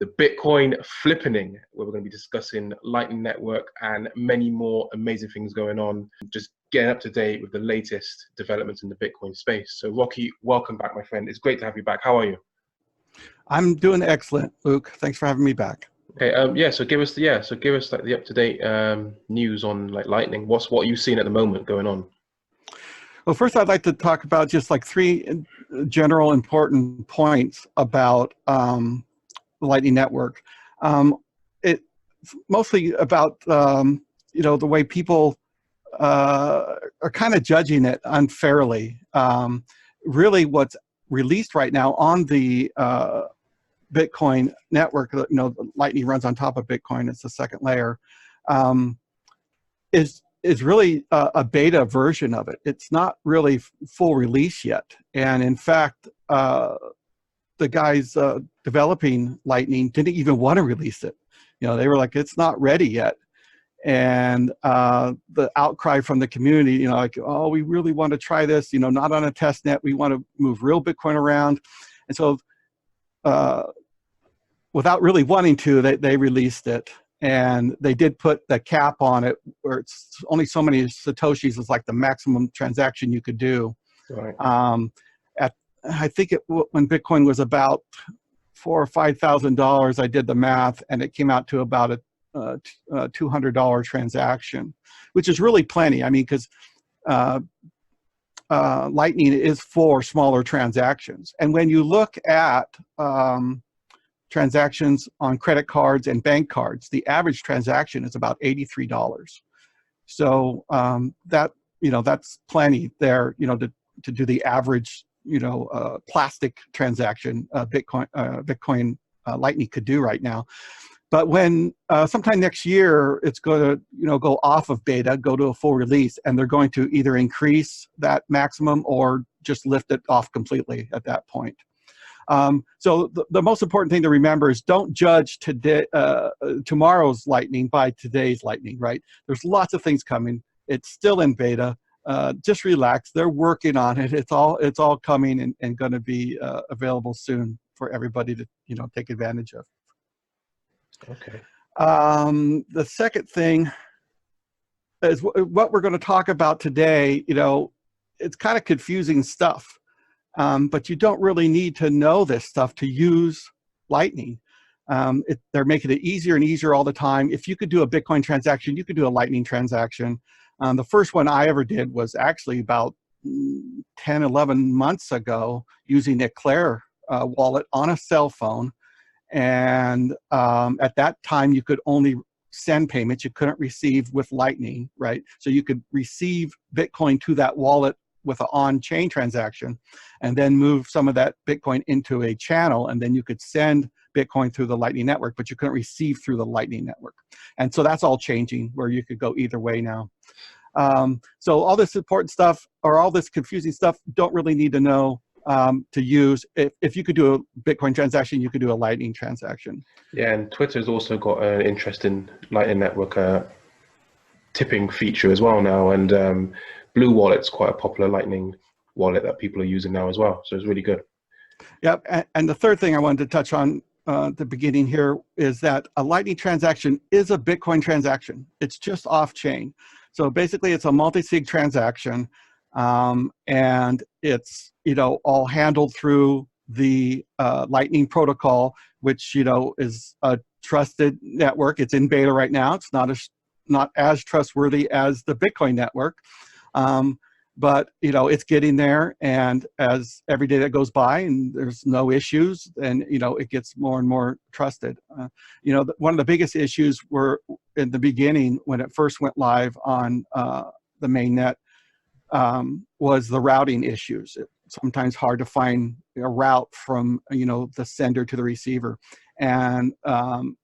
the Bitcoin FLIPPENING, where we're going to be discussing Lightning Network and many more amazing things going on. Just getting up to date with the latest developments in the Bitcoin space. So Rocky, welcome back, my friend. It's great to have you back. How are you? I'm doing excellent, Luke. Thanks for having me back. Okay. So give us like the up-to-date news on like Lightning. What you've seen at the moment going on? Well, first I'd like to talk about just like three general important points about the Lightning Network. It's mostly about the way people are kind of judging it unfairly. Really, what's released right now on the Bitcoin network, Lightning runs on top of Bitcoin. It's the second layer. Is really a beta version of it. It's not really full release yet. And in fact, the guys developing Lightning didn't even want to release it. They were like, it's not ready yet. And the outcry from the community, like, oh, we really want to try this, not on a test net. We want to move real Bitcoin around. And so without really wanting to, they released it. And they did put the cap on it where it's only so many Satoshis is like the maximum transaction you could do. Right. I think when Bitcoin was about $4,000 or $5,000, I did the math, and it came out to about a $200 transaction, which is really plenty. I mean, because Lightning is for smaller transactions. And when you look at transactions on credit cards and bank cards, the average transaction is about $83. So that's plenty there, to do the average, plastic transaction Bitcoin Lightning could do right now. But when sometime next year, it's going to go off of beta, go to a full release, and they're going to either increase that maximum or just lift it off completely at that point. So the most important thing to remember is don't judge tomorrow's Lightning by today's Lightning, right? There's lots of things coming. It's still in beta. Just relax. They're working on it. It's all coming and going to be available soon for everybody to take advantage of. Okay. The second thing is what we're going to talk about today. It's kind of confusing stuff. But you don't really need to know this stuff to use Lightning. They're making it easier and easier all the time. If you could do a Bitcoin transaction, you could do a Lightning transaction. The first one I ever did was actually about 10, 11 months ago using Eclair wallet on a cell phone. And at that time, you could only send payments. You couldn't receive with Lightning, right? So you could receive Bitcoin to that wallet with an on-chain transaction, and then move some of that Bitcoin into a channel, and then you could send Bitcoin through the Lightning Network, but you couldn't receive through the Lightning Network. And so that's all changing, where you could go either way now. So all this important stuff, or all this confusing stuff, don't really need to know to use. If you could do a Bitcoin transaction, you could do a Lightning transaction. Yeah, and Twitter's also got an interesting Lightning Network tipping feature as well now, and Blue Wallet's quite a popular Lightning wallet that people are using now as well. So it's really good. Yep. And the third thing I wanted to touch on at the beginning here is that a Lightning transaction is a Bitcoin transaction. It's just off-chain. So basically, it's a multi-sig transaction, and it's all handled through the Lightning protocol, which is a trusted network. It's in beta right now. It's not as trustworthy as the Bitcoin network. But it's getting there, and as every day that goes by and there's no issues, and it gets more and more trusted. One of the biggest issues were in the beginning when it first went live on the mainnet was the routing issues. It's sometimes hard to find a route from the sender to the receiver, and I'm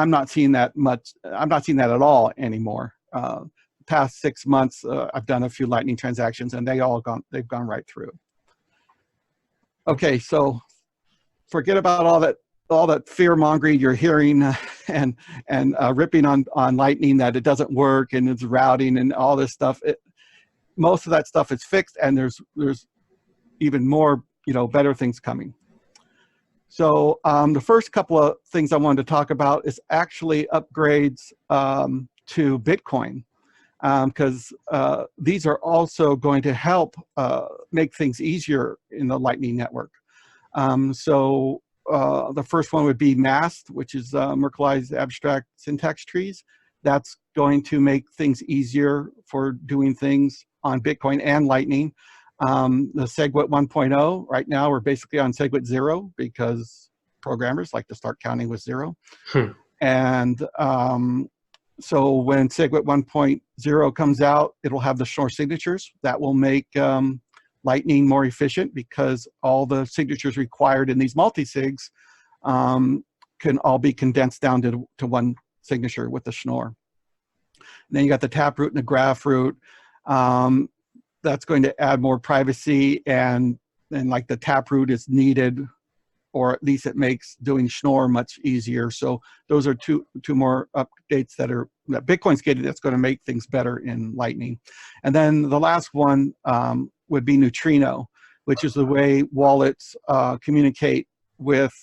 not seeing that much. I'm not seeing that at all anymore. Past 6 months, I've done a few Lightning transactions, and they've gone right through. Okay, so forget about all that fear mongering you're hearing and ripping on Lightning that it doesn't work and it's routing and all this stuff. Most of that stuff is fixed, and there's even more better things coming. So the first couple of things I wanted to talk about is actually upgrades to Bitcoin, because these are also going to help make things easier in the Lightning Network. So the first one would be MAST, which is Merkleized Abstract Syntax Trees. That's going to make things easier for doing things on Bitcoin and Lightning. The SegWit 1.0, right now we're basically on SegWit 0 because programmers like to start counting with 0. And so when SegWit 1.0 comes out, it'll have the Schnorr signatures. That will make Lightning more efficient because all the signatures required in these multi-sigs can all be condensed down to one signature with the Schnorr. And then you got the Taproot and the Graph-root. That's going to add more privacy, and like the Taproot is needed, or at least it makes doing Schnorr much easier. So those are two more updates that Bitcoin's getting that's going to make things better in Lightning. And then the last one would be Neutrino, which is the way wallets communicate with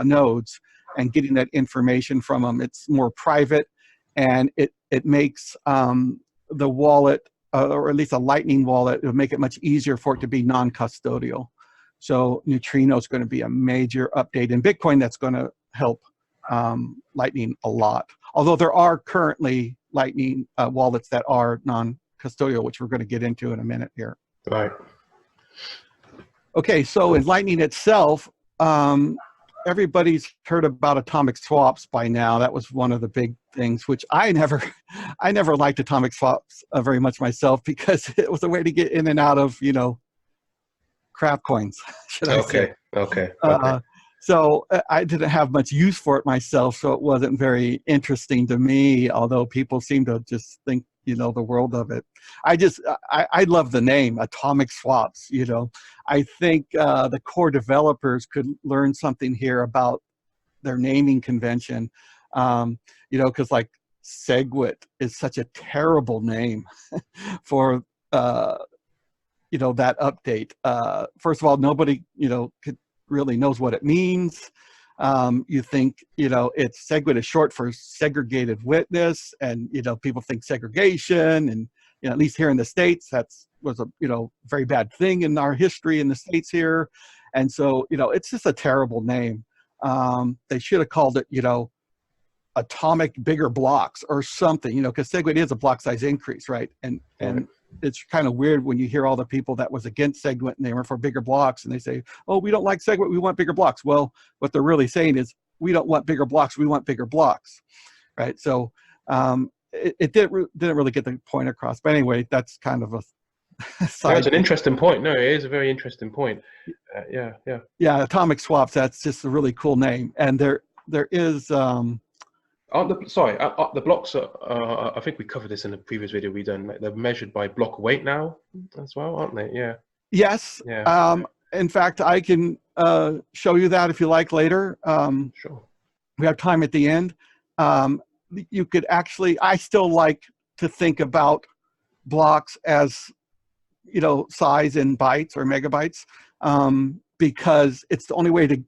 nodes and getting that information from them. It's more private, and it makes the wallet, or at least a Lightning wallet, it'll make it much easier for it to be non-custodial. So Neutrino is going to be a major update in Bitcoin that's going to help Lightning a lot. Although there are currently Lightning wallets that are non-custodial, which we're going to get into in a minute here. Right. Okay, so in Lightning itself, everybody's heard about atomic swaps by now. That was one of the big things, which I never liked atomic swaps very much myself, because it was a way to get in and out of, crap coins, should I say. Okay. So I didn't have much use for it myself, so it wasn't very interesting to me, although people seem to just think, the world of it. I love the name, atomic swaps, I think the core developers could learn something here about their naming convention, because like SegWit is such a terrible name for, that update. First of all, nobody, really knows what it means. You think, it's SegWit is short for segregated witness, and, people think segregation, and, at least here in the States, was a, very bad thing in our history in the States here. And so, it's just a terrible name. They should have called it, atomic bigger blocks or something, because SegWit is a block size increase, right? And it's kind of weird when you hear all the people that was against SegWit and they were for bigger blocks, and they say, oh, we don't like SegWit, we want bigger blocks. Well, what they're really saying is, we don't want bigger blocks, we want bigger blocks, right? So it didn't really get the point across. But anyway, that's kind of a side. That's an interesting point. No, it is a very interesting point. Yeah. Yeah, atomic swaps, that's just a really cool name. And there is... the blocks are, I think we covered this in the previous video we done. They're measured by block weight now as well, aren't they? Yeah. Yes. Yeah. In fact, I can show you that if you like later. Sure. We have time at the end. You could actually, I still like to think about blocks as, size in bytes or megabytes, because it's the only way to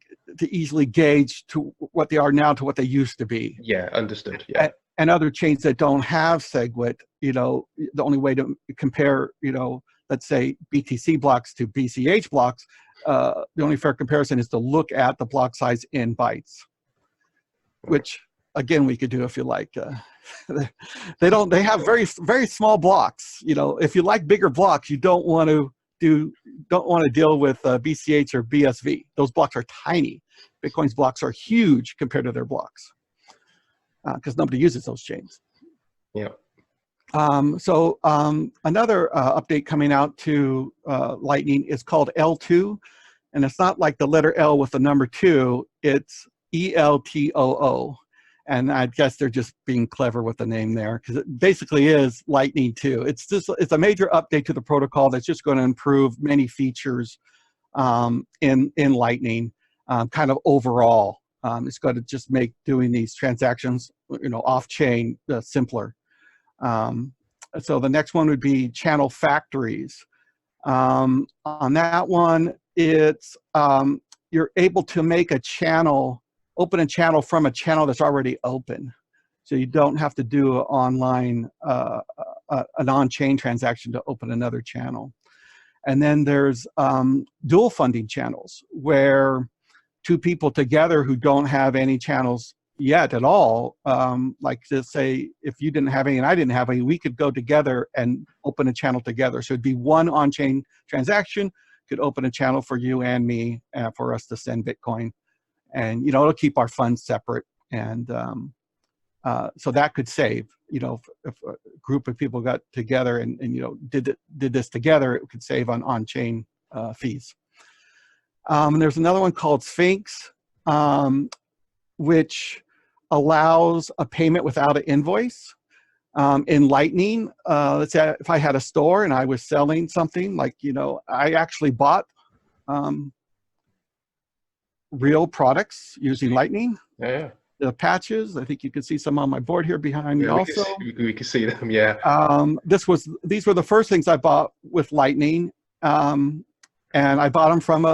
easily gauge to what they are now to what they used to be. Yeah, understood. Yeah. And other chains that don't have SegWit, the only way to compare, let's say BTC blocks to BCH blocks, the only fair comparison is to look at the block size in bytes, which again we could do if you like. They have very, very small blocks. If you like bigger blocks, you don't want to deal with BCH or BSV. Those blocks are tiny. Bitcoin's blocks are huge compared to their blocks, because nobody uses those chains. Yeah. So another update coming out to Lightning is called L2, and it's not like the letter L with the number 2. It's ELTOO. And I guess they're just being clever with the name there, because it basically is Lightning 2. It's a major update to the protocol that's just going to improve many features in Lightning, kind of overall. It's going to just make doing these transactions, off-chain simpler. So the next one would be channel factories. On that one, it's you're able to make a channel, open a channel from a channel that's already open. So you don't have to do an online, an on-chain transaction to open another channel. And then there's dual funding channels, where two people together who don't have any channels yet at all, like to say, if you didn't have any and I didn't have any, we could go together and open a channel together. So it'd be one on-chain transaction, could open a channel for you and me for us to send Bitcoin. And, you know, it'll keep our funds separate. And so that could save, you know, if a group of people got together and you know, did this together, it could save on on-chain fees. And there's another one called Sphinx, which allows a payment without an invoice. In Lightning, let's say if I had a store and I was selling something, like, you know, I actually bought real products using Lightning. Yeah. The patches, I think you can see some on my board here behind me also. We can see them, yeah. These were the first things I bought with Lightning. And I bought them from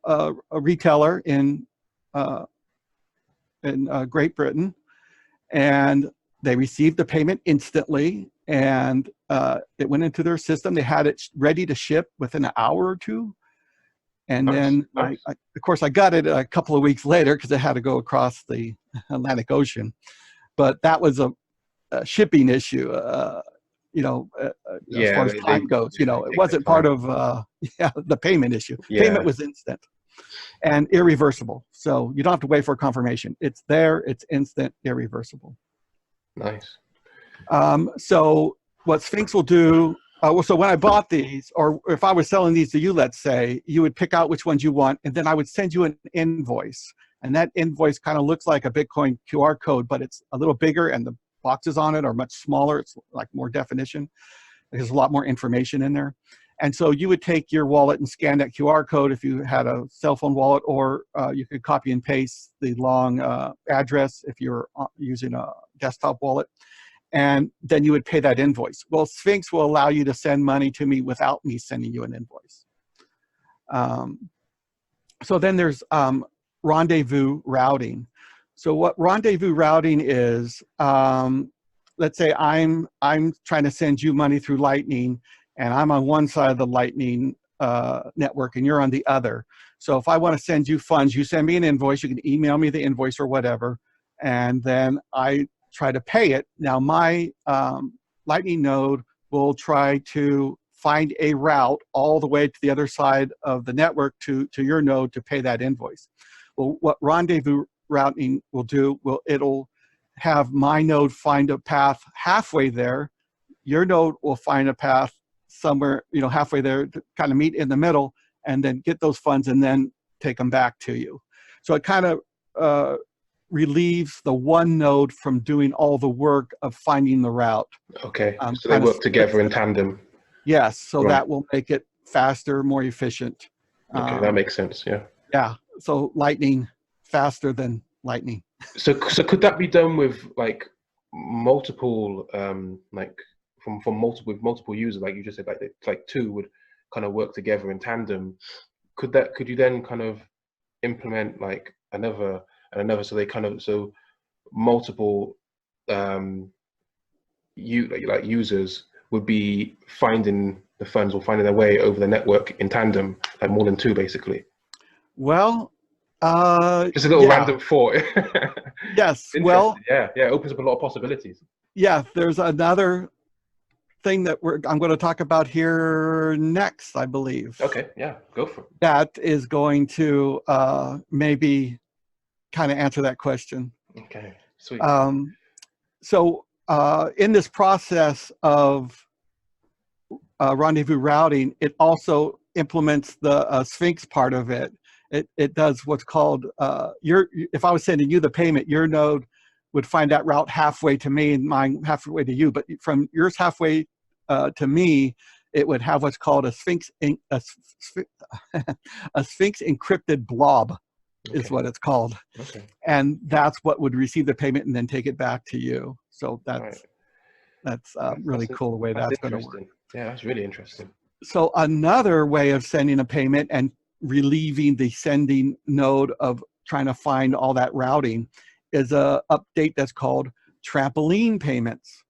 a retailer in Great Britain, and they received the payment instantly, and it went into their system. They had it ready to ship within an hour or two. And then, I, of course, I got it a couple of weeks later because it had to go across the Atlantic Ocean. But that was a shipping issue, you know, as far as time goes. You know, it wasn't part of the payment issue. Yeah. Payment was instant and irreversible. So you don't have to wait for confirmation. It's there. It's instant, irreversible. Nice. So what Sphinx will do, so when I bought these, or if I was selling these to you, let's say, you would pick out which ones you want, and then I would send you an invoice. And that invoice kind of looks like a Bitcoin QR code, but it's a little bigger, and the boxes on it are much smaller. It's like more definition. There's a lot more information in there. And so you would take your wallet and scan that QR code if you had a cell phone wallet, or you could copy and paste the long address if you're using a desktop wallet. And then you would pay that invoice. Well, Sphinx will allow you to send money to me without me sending you an invoice. So then there's rendezvous routing. So what rendezvous routing is, let's say I'm trying to send you money through Lightning, and I'm on one side of the Lightning network and you're on the other. So if I want to send you funds, you send me an invoice, you can email me the invoice or whatever, and then I try to pay it. Now my Lightning node will try to find a route all the way to the other side of the network to your node to pay that invoice. Well, what rendezvous routing will do, it'll have my node find a path halfway there. Your node will find a path somewhere, you know, halfway there to kind of meet in the middle, and then get those funds and then take them back to you. So it kind of relieves the one node from doing all the work of finding the route. Okay, so they work together in tandem. Yes, so that will make it faster, more efficient. Okay, that makes sense, yeah. Yeah, so Lightning faster than Lightning. So could that be done with like multiple, like with multiple users, like you just said, like two would kind of work together in tandem? Could you then kind of implement like another, so they kind of, so multiple users would be finding the funds or finding their way over the network in tandem, like more than two basically? Well, just a little random thought. Yes, well, yeah, it opens up a lot of possibilities. Yeah, there's another thing that I'm going to talk about here next, I believe. Okay, yeah, go for it. That is going to maybe kind of answer that question. Okay, sweet. So in this process of rendezvous routing, it also implements the Sphinx part of it. It does what's called, if I was sending you the payment, your node would find that route halfway to me and mine halfway to you. But from yours halfway to me, it would have what's called a Sphinx encrypted blob, is what it's called. Okay. And that's what would receive the payment and then take it back to you. So that's really cool the way that's going to work. Yeah, that's really interesting. So another way of sending a payment and relieving the sending node of trying to find all that routing is a update that's called trampoline payments.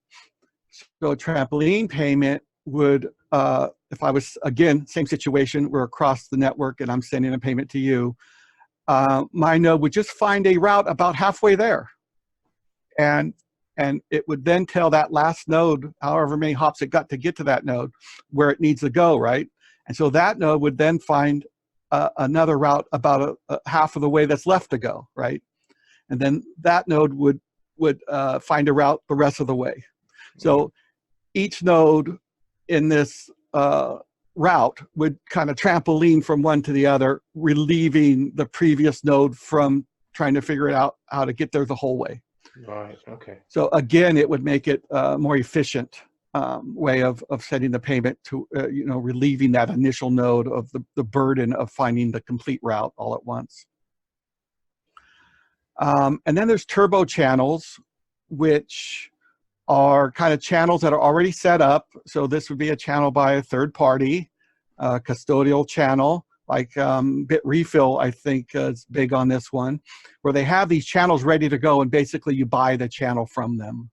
So a trampoline payment would, if I was, again, same situation, we're across the network and I'm sending a payment to you, my node would just find a route about halfway there. And it would then tell that last node, however many hops it got to get to that node, where it needs to go, right? And so that node would then find another route about a half of the way that's left to go, right? And then that node would find a route the rest of the way. So each node in this route would kind of trampoline from one to the other, relieving the previous node from trying to figure it out how to get there the whole way. Right. Okay. So again, it would make it a more efficient way of sending the payment to, relieving that initial node of the burden of finding the complete route all at once. And then there's turbo channels, which are kind of channels that are already set up. So this would be a channel by a third party, custodial channel, like Bitrefill, I think is big on this one, where they have these channels ready to go and basically you buy the channel from them.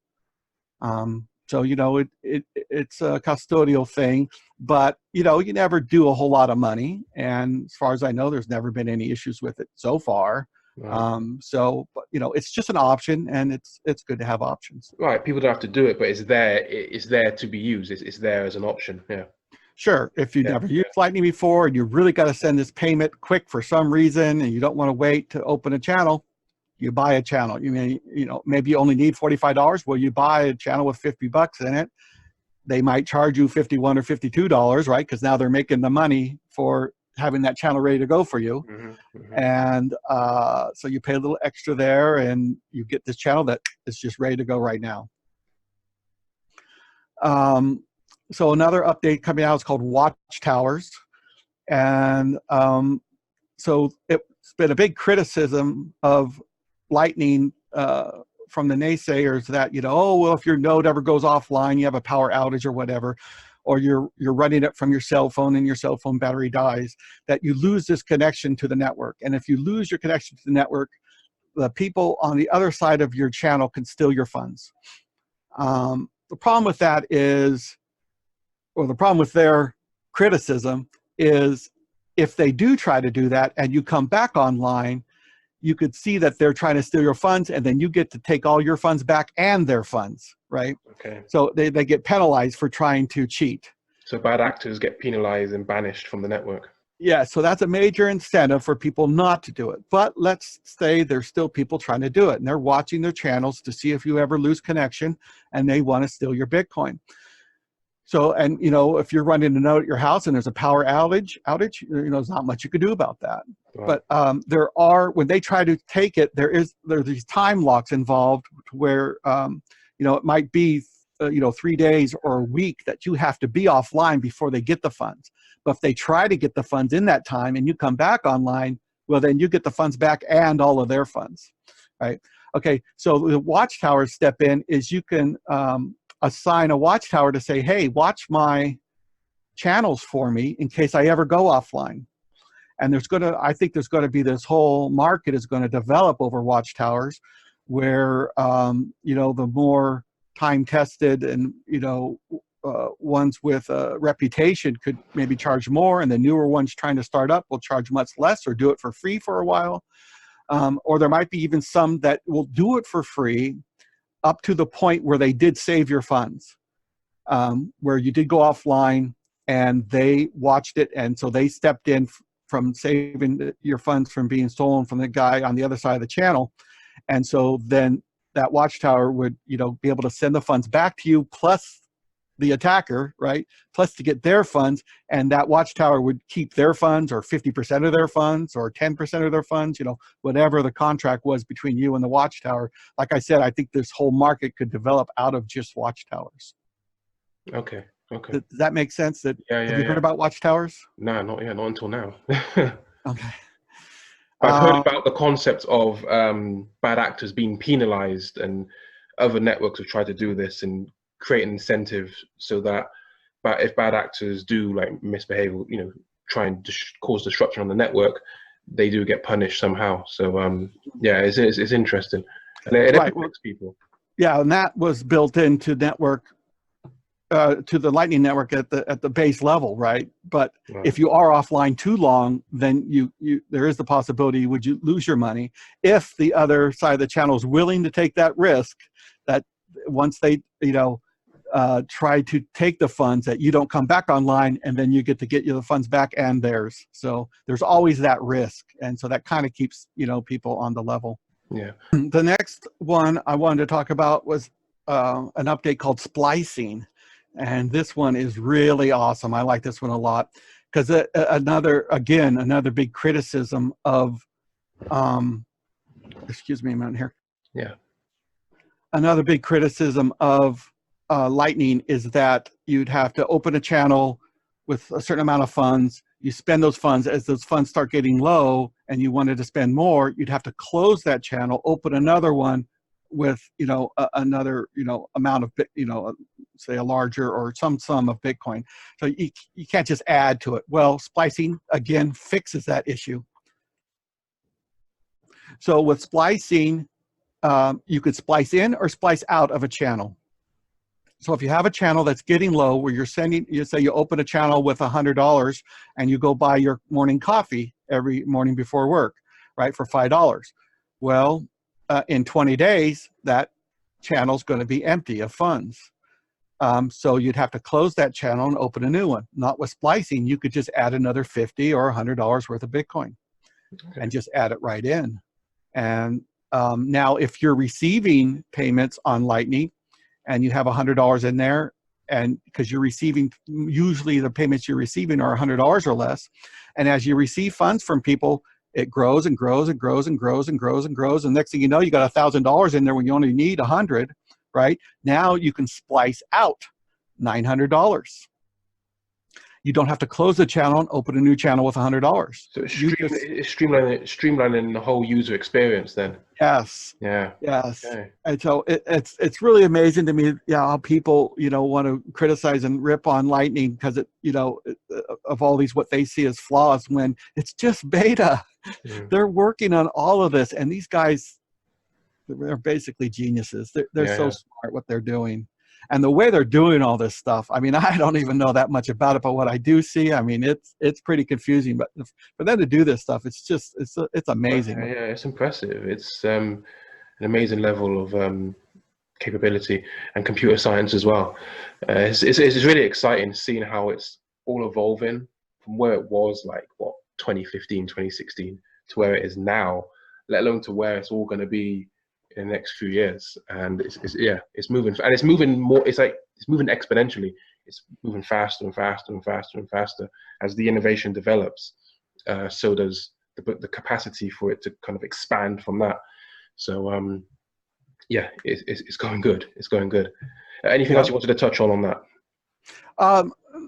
So, it's a custodial thing, but, you never do a whole lot of money. And as far as I know, there's never been any issues with it so far. Right. But, it's just an option, and it's good to have options. Right. People don't have to do it, but it's there to be used. It's there as an option. Yeah. Sure. If you've never used Lightning before and you really got to send this payment quick for some reason and you don't want to wait to open a channel, you buy a channel. Maybe you only need $45. Well, you buy a channel with $50 in it. They might charge you $51 or $52, right? Because now they're making the money for having that channel ready to go for you. Mm-hmm, mm-hmm. And so you pay a little extra there and you get this channel that is just ready to go right now. So another update coming out is called watchtowers. And so it's been a big criticism of Lightning from the naysayers that, oh, well, if your node ever goes offline, you have a power outage or whatever, or you're running it from your cell phone and your cell phone battery dies, that you lose this connection to the network. And if you lose your connection to the network, the people on the other side of your channel can steal your funds. The problem with that is, or the problem with their criticism is, if they do try to do that and you come back online, you could see that they're trying to steal your funds, and then you get to take all your funds back and their funds, right? Okay. So they get penalized for trying to cheat. So bad actors get penalized and banished from the network. Yeah, so that's a major incentive for people not to do it. But let's say there's still people trying to do it, and they're watching their channels to see if you ever lose connection, and they want to steal your Bitcoin. So, and if you're running a node at your house and there's a power outage, there's not much you could do about that. Right. But there are, when they try to take it, there are these time locks involved where, it might be, 3 days or a week that you have to be offline before they get the funds. But if they try to get the funds in that time and you come back online, well, then you get the funds back and all of their funds, right? Okay, so the watchtowers step in is you can, assign a watchtower to say, hey, watch my channels for me in case I ever go offline. And I think there's going to be this whole market is going to develop over watchtowers where, the more time tested and, ones with a reputation could maybe charge more, and the newer ones trying to start up will charge much less or do it for free for a while. Or there might be even some that will do it for free up to the point where they did save your funds, where you did go offline and they watched it. And so they stepped in from saving your funds from being stolen from the guy on the other side of the channel. And so then that watchtower would, be able to send the funds back to you plus the attacker, right? Plus to get their funds, and that watchtower would keep their funds or 50% of their funds or 10% of their funds, whatever the contract was between you and the watchtower. Like I said, I think this whole market could develop out of just watchtowers. Okay. Okay. Does that make sense? Have you heard about watchtowers? No, not until now. Okay. I've heard about the concept of bad actors being penalized, and other networks have tried to do this and create an incentive so that, but if bad actors do like misbehave, try and cause disruption on the network, they do get punished somehow. So yeah, it's interesting, and it Right. affects people. Yeah, and that was built into network, to the Lightning Network at the base level, right? But Right. if you are offline too long, then there is the possibility you lose your money if the other side of the channel is willing to take that risk. That once they try to take the funds, that you don't come back online, and then you get the funds back and theirs. So there's always that risk, and so that kind of keeps people on the level. Yeah. The next one I wanted to talk about was an update called splicing. And this one is really awesome. I like this one a lot because another big criticism of, excuse me a minute here. Yeah. Another big criticism of Lightning is that you'd have to open a channel with a certain amount of funds. You spend those funds. As those funds start getting low and you wanted to spend more, you'd have to close that channel, open another one with another amount of say a larger or some sum of Bitcoin. So you can't just add to it. Well, splicing again fixes that issue. So with splicing, you could splice in or splice out of a channel. So if you have a channel that's getting low, where you say you open a channel with $100 and you go buy your morning coffee every morning before work, right, for $5. Well, in 20 days, that channel's going to be empty of funds. So you'd have to close that channel and open a new one. Not with splicing, you could just add another $50 or $100 worth of Bitcoin and just add it right in. And now if you're receiving payments on Lightning and you have $100 in there, and because you're receiving, usually the payments you're receiving are $100 or less, and as you receive funds from people, it grows and grows and grows and grows and grows and grows. And next thing you know, you got $1,000 in there when you only need 100, right? Now you can splice out $900. You don't have to close the channel and open a new channel with $100. So it's streamlining the whole user experience then. Yes. Yeah. Yes. Okay. And so it's really amazing to me, how people want to criticize and rip on Lightning because of all these what they see as flaws when it's just beta. Mm. They're working on all of this, and these guys, they're basically geniuses. They're so smart what they're doing. And the way they're doing all this stuff, I mean, I don't even know that much about it, but what I do see, I mean, it's pretty confusing. But for them to do this stuff, it's amazing. Yeah, it's impressive. It's an amazing level of capability and computer science as well. It's really exciting seeing how it's all evolving from where it was like 2015, 2016 to where it is now, let alone to where it's all going to be in the next few years. And it's moving, and it's moving more. It's moving exponentially. It's moving faster and faster and faster and faster as the innovation develops. So does the capacity for it to kind of expand from that. So yeah, it's going good. It's going good. Anything else you wanted to touch on that?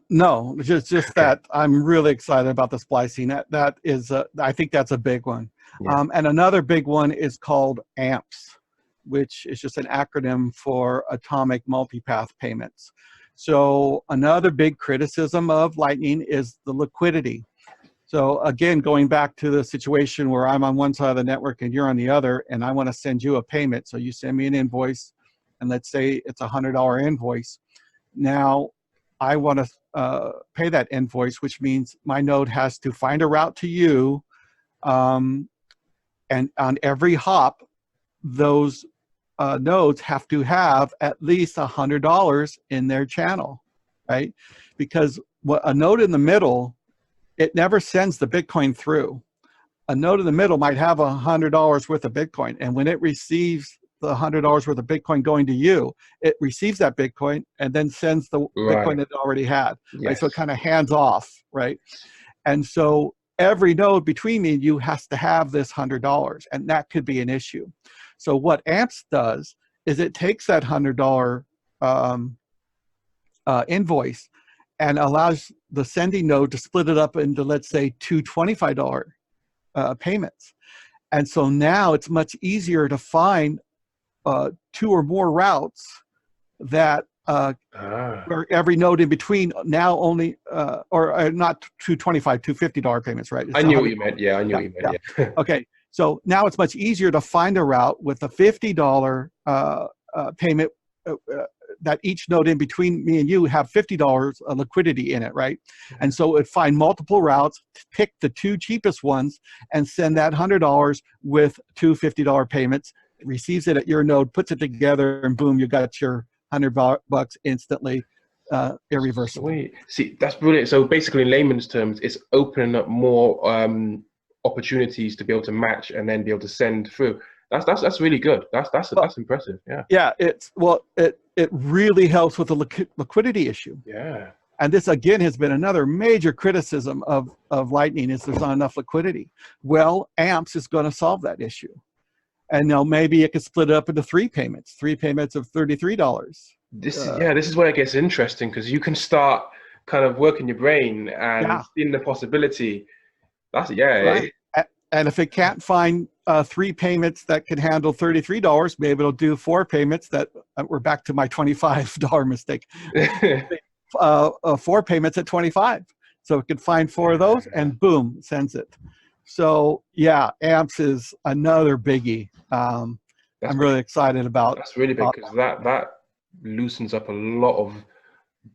No, just that I'm really excited about the splicing. That is, I think that's a big one. Yeah. And another big one is called AMPS, which is just an acronym for Atomic Multipath Payments. So another big criticism of Lightning is the liquidity. So again, going back to the situation where I'm on one side of the network and you're on the other, and I want to send you a payment. So you send me an invoice, and let's say it's a $100 invoice. Now I want to pay that invoice, which means my node has to find a route to you. And on every hop, those nodes have to have at least $100 in their channel, right? Because a node in the middle, it never sends the Bitcoin through. A node in the middle might have $100 worth of Bitcoin, and when it receives the $100 worth of Bitcoin going to you, it receives that Bitcoin and then sends the Bitcoin it already had. Yes. Right? So it kind of hands off, right? And so every node between me and you has to have this $100, and that could be an issue. So what AMPS does is it takes that $100 invoice and allows the sending node to split it up into, let's say, two $25 payments. And so now it's much easier to find two or more routes that where every node in between now only, or not $225, $250 payments, right? It's I knew what you meant. Yeah, I knew what you meant. Yeah. Okay, so now it's much easier to find a route with a $50 payment that each node in between me and you have $50 of liquidity in it, right? And so it'd find multiple routes, pick the two cheapest ones, and send that $100 with two $50 payments, receives it at your node, puts it together, and boom, you got your $100 instantly, irreversible. Sweet. See, that's brilliant. So basically, in layman's terms, it's opening up more opportunities to be able to match and then be able to send through. That's really good. That's impressive. Yeah. Yeah, it really helps with the liquidity issue. Yeah. And this again has been another major criticism of Lightning is there's not enough liquidity. Well, AMPS is going to solve that issue. And now maybe it could split it up into three payments of $33. This is where it gets interesting, because you can start kind of working your brain and seeing the possibility. That's right. And if it can't find three payments that can handle $33, maybe it'll do four payments that we're back to my $25 mistake. Four payments at 25. So it could find four of those and boom, sends it. So yeah, AMPS is another biggie. I'm really excited about. That's really big, because that loosens up a lot of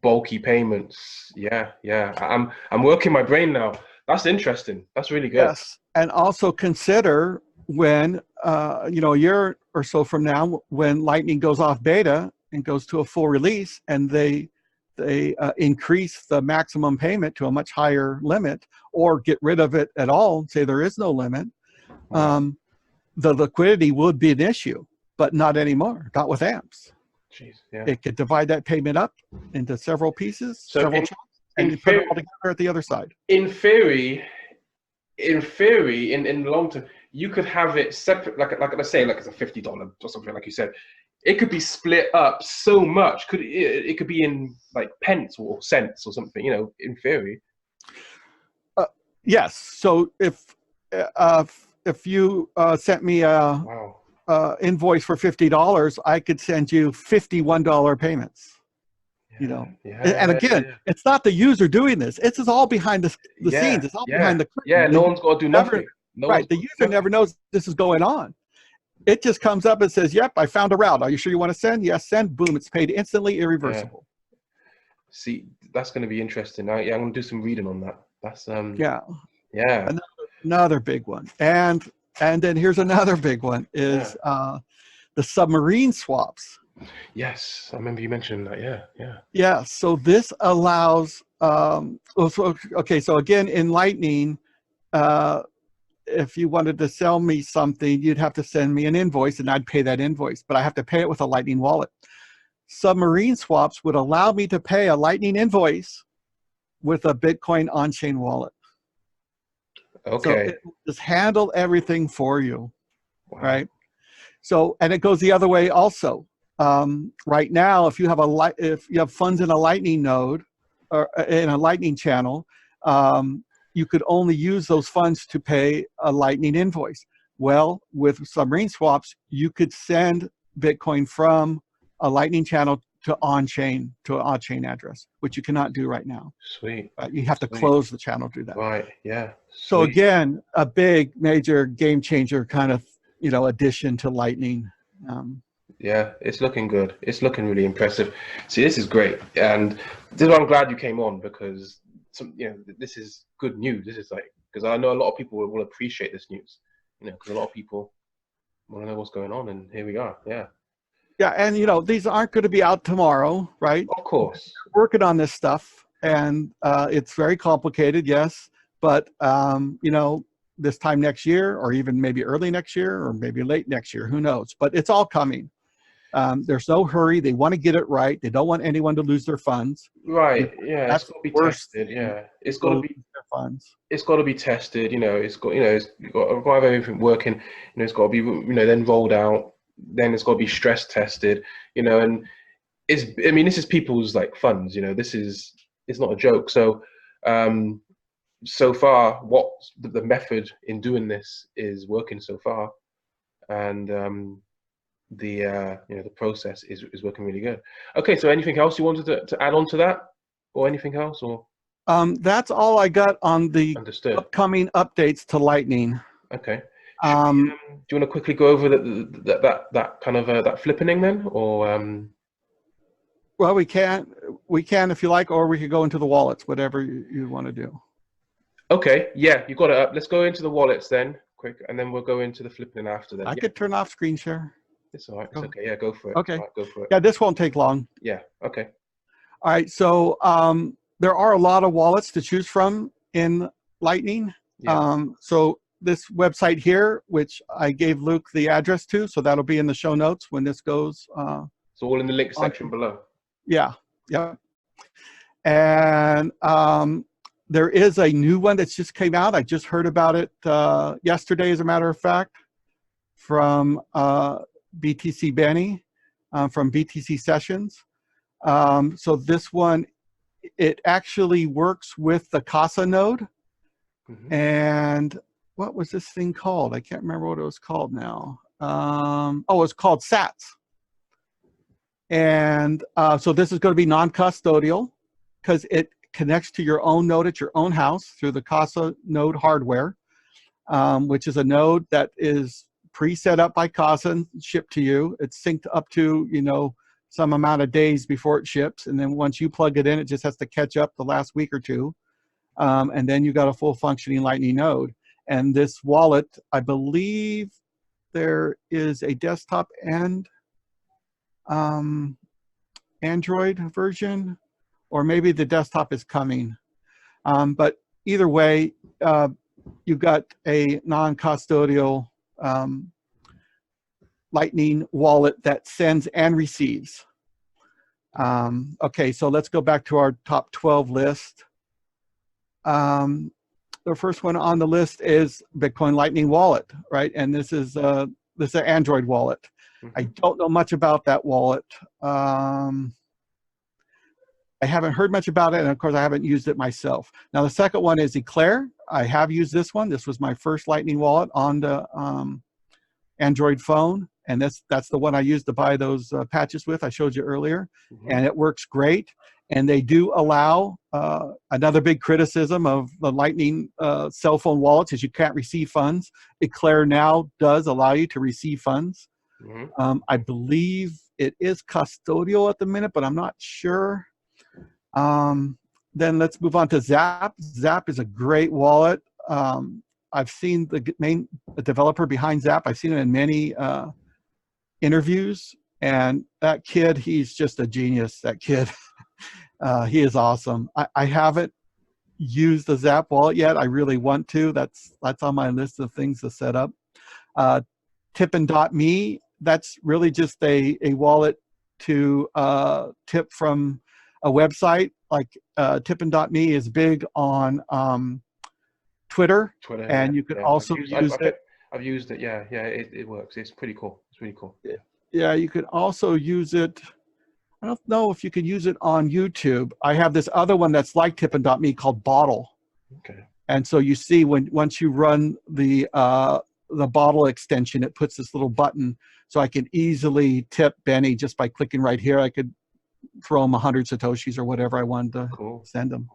bulky payments. Yeah. I'm working my brain now. That's interesting. That's really good. Yes, and also consider when a year or so from now, when Lightning goes off beta and goes to a full release, and they increase the maximum payment to a much higher limit, or get rid of it at all, say there is no limit, the liquidity would be an issue, but not anymore, not with AMPS. Jeez, yeah. It could divide that payment up into several pieces, several chunks, and you put it all together at the other side. In theory, in the long term, you could have it separate, like let's say, like it's a $50 or something, like you said. It could be split up so much. It could be in like pence or cents or something, in theory. Yes. So if you sent me a invoice for $50, I could send you $51 payments. And again, it's not the user doing this. It's all behind the scenes. It's all behind the curtain. Yeah, no one's got to do nothing. Right. The user never knows this is going on. It just comes up and says, yep, I found a route. Are you sure you want to send? Yes, send. Boom, it's paid instantly, irreversible. Yeah. See, that's going to be interesting. I'm going to do some reading on that. That's yeah. Another big one. And then here's another big one is the submarine swaps. Yes, I remember you mentioning that. Yeah. Yeah. So this allows. So again, in Lightning, if you wanted to sell me something, you'd have to send me an invoice, and I'd pay that invoice. But I have to pay it with a Lightning wallet. Submarine swaps would allow me to pay a Lightning invoice with a Bitcoin on-chain wallet. Okay. So it will just handle everything for you, right? So, and it goes the other way also. Right now, if you have funds in a Lightning node or in a Lightning channel, you could only use those funds to pay a Lightning invoice. Well, with submarine swaps, you could send Bitcoin from a Lightning channel to on-chain, to an on-chain address, which you cannot do right now. Sweet. You have to close the channel to do that. Right. Yeah. Sweet. So again, a big, major game changer kind of, addition to Lightning. Yeah, it's looking good. It's looking really impressive. See, this is great, and this is why I'm glad you came on, because this is good news. This is because I know a lot of people will appreciate this news, because a lot of people want to know what's going on, and here we are. Yeah. Yeah, and these aren't going to be out tomorrow, right? Of course. We're working on this stuff, and it's very complicated, yes, but this time next year, or even maybe early next year, or maybe late next year, who knows? But it's all coming. There's no hurry. They want to get it right. They don't want anyone to lose their funds. Right. Yeah. That's it's got to be tested. Yeah. It's got to be their funds. It's got to be tested. It's got to have everything working. It's got to be then rolled out. Then it's got to be stress tested. And this is people's funds. It's not a joke. So so far, what the method in doing this is working so far, and the process is working really good. Okay, so anything else you wanted to add on to that, or anything else, or? That's all I got on the Understood. upcoming updates to Lightning. Okay. Should we, do you want to quickly go over that kind of that flippening then, or Well, we can if you like, or we could go into the wallets, whatever you want to do. Okay, yeah, you got it up. Let's go into the wallets then, quick, and then we'll go into the flipping after that. I could turn off screen share. It's all right. It's okay. Yeah, go for it. Okay. All right, go for it. Yeah, this won't take long. Yeah. Okay. All right. So there are a lot of wallets to choose from in Lightning. Yeah. So this website here, which I gave Luke the address to, so that'll be in the show notes when this goes. It's all in the link section below. Yeah. Yeah. And there is a new one that's just came out. I just heard about it yesterday, as a matter of fact, from BTC Benny, from BTC Sessions. So this one, it actually works with the Casa node. Mm-hmm. And what was this thing called? I can't remember what it was called now. Oh, it was called SATS. And so this is going to be non-custodial because it connects to your own node at your own house through the Casa node hardware, which is a node that is pre-set up by Casa and shipped to you. It's synced up to, some amount of days before it ships. And then once you plug it in, it just has to catch up the last week or two. And then you got a full functioning Lightning node. And this wallet, I believe there is a desktop and Android version, or maybe the desktop is coming. But either way, you've got a non-custodial Lightning wallet that sends and receives. Okay, so let's go back to our top 12 list. The first one on the list is Bitcoin Lightning Wallet, right? And this is an Android wallet. Mm-hmm. I don't know much about that wallet. I haven't heard much about it, and of course I haven't used it myself. Now the second one is Eclair. I have used this one. This was my first Lightning wallet on the Android phone, and that's the one I used to buy those patches with I showed you earlier. Mm-hmm. And it works great. And they do allow, another big criticism of the Lightning cell phone wallets is you can't receive funds. Eclair now does allow you to receive funds. Mm-hmm. I believe it is custodial at the minute, but I'm not sure. Then let's move on to Zap. Zap is a great wallet. I've seen the main developer behind Zap. I've seen it in many interviews. And that kid, he's just a genius, that kid. He is awesome. I haven't used the Zap wallet yet. I really want to. That's on my list of things to set up. Tippin.me, that's really just a wallet to tip from a website. Like Tippin.me is big on Twitter, and you can also use it. I've used it. Yeah, it works. It's pretty cool. It's really cool. Yeah, you could also use it. I don't know if you can use it on YouTube. I have this other one that's like Tippin.me called Bottle. Okay. And so you see once you run the Bottle extension, it puts this little button, so I can easily tip Benny just by clicking right here. I could throw him 100 Satoshis or whatever I wanted to send him.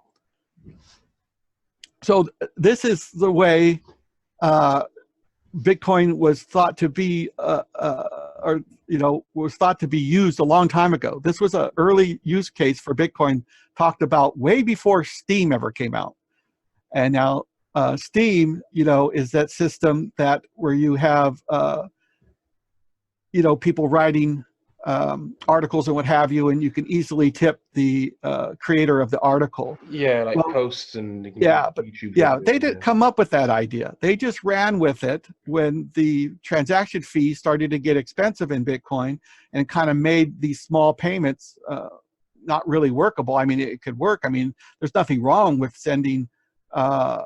So this is the way Bitcoin was thought to be, was thought to be used a long time ago. This was an early use case for Bitcoin, talked about way before Steam ever came out. And now Steam, is that system where you have, people writing articles and what have you, and you can easily tip the creator of the article. Yeah, like posts and YouTube. Yeah, they didn't come up with that idea. They just ran with it when the transaction fees started to get expensive in Bitcoin, and kind of made these small payments not really workable. I mean, it could work. I mean, there's nothing wrong with sending, a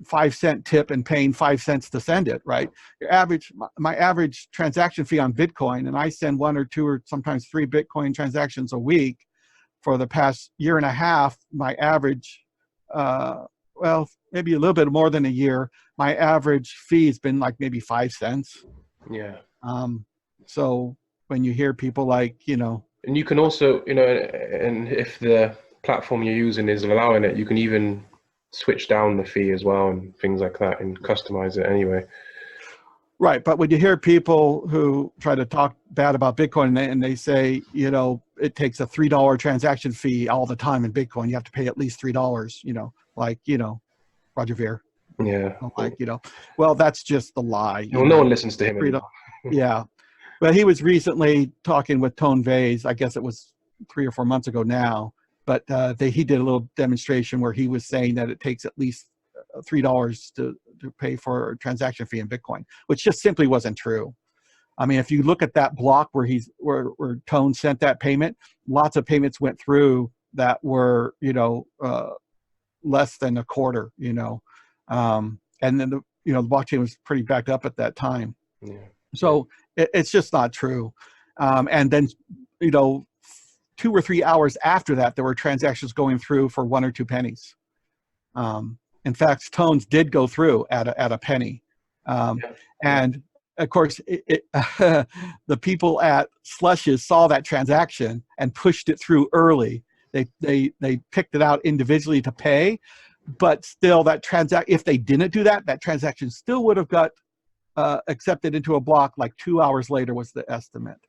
5-cent tip and paying 5 cents to send it, right? My average transaction fee on Bitcoin, and I send 1 or 2 or sometimes 3 Bitcoin transactions a week for the past year and a half. My average, well, maybe a little bit more than a year, my average fee has been like maybe 5 cents. Yeah. So when you hear people like, you know, And you can also, and if the platform you're using is allowing it, you can even switch down the fee as well and things like that and customize it anyway. right. But when you hear people who try to talk bad about Bitcoin and they say, you know, it takes a $3 transaction fee all the time in Bitcoin, you have to pay at least $3, you know, like, you know, Roger Ver, Yeah. like, you know, well, that's just the lie. You Well, no know, one listens to him $3, anymore. yeah. But he was recently talking with Tone Vays. I guess it was 3 or 4 months ago now. But he did a little demonstration where he was saying that it takes at least $3 to pay for a transaction fee in Bitcoin, which just simply wasn't true. I mean, if you look at that block where where Tone sent that payment, lots of payments went through that were, you know, less than a quarter, you know, and then the blockchain was pretty backed up at that time. Yeah. So it's just not true. And then, you know, 2 or 3 hours after that, there were transactions going through for 1 or 2 pennies. In fact, Tones did go through at a penny. And of course, the people at Slushes saw that transaction and pushed it through early. They picked it out individually to pay, but still that if they didn't do that, that transaction still would have got accepted into a block like 2 hours later was the estimate.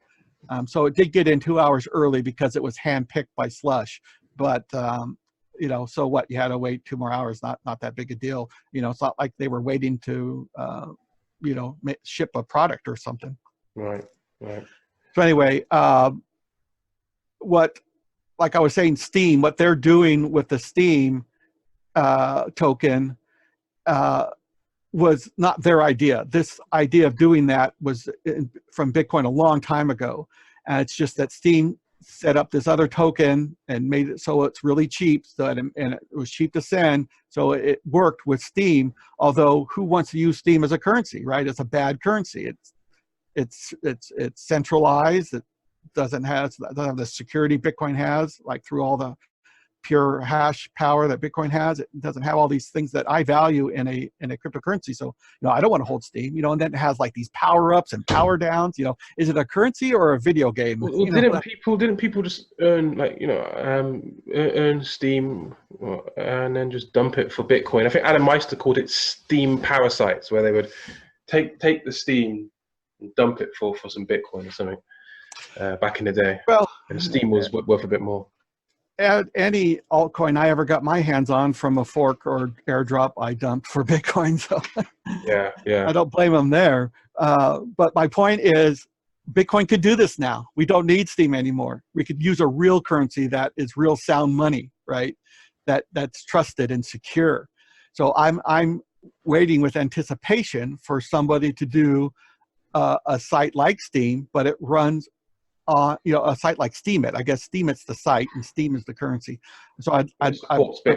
So it did get in 2 hours early because it was handpicked by Slush. But you know, so what? You had to wait 2 more hours. Not that big a deal. You know, it's not like they were waiting to you know, ship a product or something. Right. Right. So anyway, like I was saying, Steam, what they're doing with the Steam token was not their idea. This idea of doing that was from Bitcoin a long time ago. And it's just that Steam set up this other token and made it so it's really cheap, and it was cheap to send. So it worked with Steam, although who wants to use Steam as a currency, right? It's a bad currency. It's centralized. It doesn't have the security Bitcoin has, like through all the pure hash power that Bitcoin has. It doesn't have all these things that I value in a cryptocurrency. So, you know, I don't want to hold Steam, you know, and then it has like these power ups and power downs. You know, is it a currency or a video game? Well, didn't people just earn, like, earn Steam and then just dump it for Bitcoin? I think Adam Meister called it Steam parasites, where they would take the Steam and dump it for some Bitcoin or something back in the day. Well, and Steam was worth a bit more. Any altcoin I ever got my hands on from a fork or airdrop, I dumped for Bitcoin. So yeah, I don't blame them there. But my point is, Bitcoin could do this now. We don't need Steam anymore. We could use a real currency that is real sound money, right? That's trusted and secure. So I'm waiting with anticipation for somebody to do a site like Steam, but it runs on, you know, a site like Steemit. I guess Steemit's the site and Steam is the currency. So I'm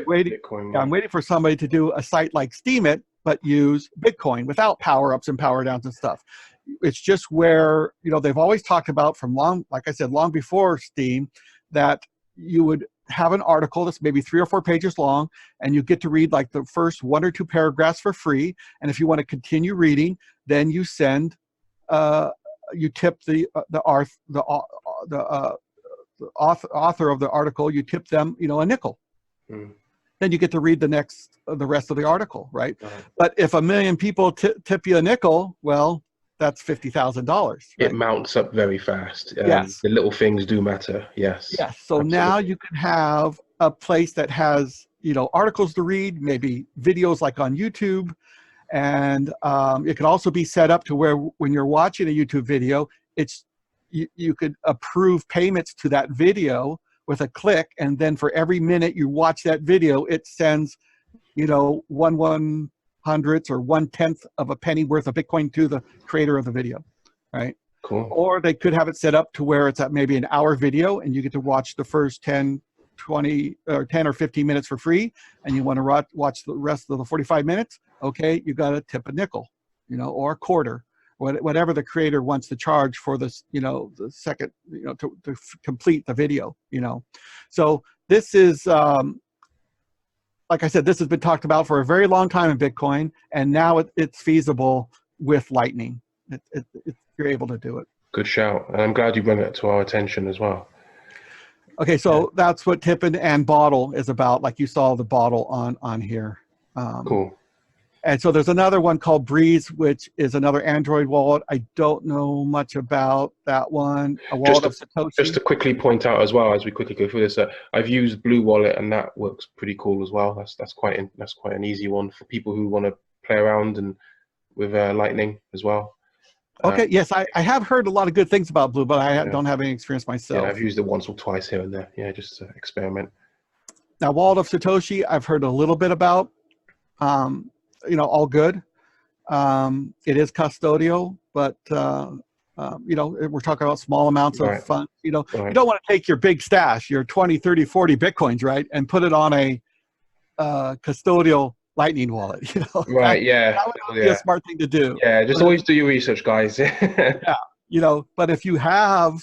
waiting. Bitcoin, I'm waiting for somebody to do a site like Steemit, but use Bitcoin without power ups and power downs and stuff. It's just where, you know, they've always talked about from like I said, long before Steam, that you would have an article that's maybe 3 or 4 pages long, and you get to read like the first 1 or 2 paragraphs for free. And if you want to continue reading, then you send, you tip the author of the article, you tip them, you know, a nickel. Then you get to read the rest of the article, right? But if 1 million people tip you a nickel, well, that's $50,000. Right? It mounts up very fast. Yes. The little things do matter. Yes. Yes. So absolutely. Now you can have a place that has, you know, articles to read, maybe videos like on YouTube. And it could also be set up to where when you're watching a YouTube video, you could approve payments to that video with a click, and then for every minute you watch that video, it sends, you know, 1/100th or 1/10 of a penny worth of Bitcoin to the creator of the video, right? Cool. Or they could have it set up to where it's at maybe an hour video, and you get to watch the first 10 or 15 minutes for free, and you want to watch the rest of the 45 minutes, okay, you got to tip a nickel, you know, or a quarter, whatever the creator wants to charge for this, you know, the second, you know, to complete the video, you know. So this is, like I said, this has been talked about for a very long time in Bitcoin, and now it's feasible with Lightning. You're able to do it. Good shout. And I'm glad you brought it to our attention as well. Okay, so that's what tipping and bottle is about. Like you saw the bottle on here. Cool. And so there's another one called Breeze, which is another Android wallet. I don't know much about that one. A wallet of Satoshi. Just to quickly point out as well, as we quickly go through this, I've used Blue Wallet, and that works pretty cool as well. That's quite an easy one for people who want to play around and with Lightning as well. Okay, yes, I have heard a lot of good things about Blue, but I don't have any experience myself. Yeah, I've used it once or twice here and there. Yeah, just to experiment. Now, wallet of Satoshi, I've heard a little bit about. You know, all good. It is custodial, but you know, we're talking about small amounts of funds. You know, you don't want to take your big stash, your 20, 30, 40 Bitcoins, right, and put it on a custodial Lightning wallet. You know, right? That would be a smart thing to do. Yeah, just always do your research, guys. Yeah, you know, but if you have,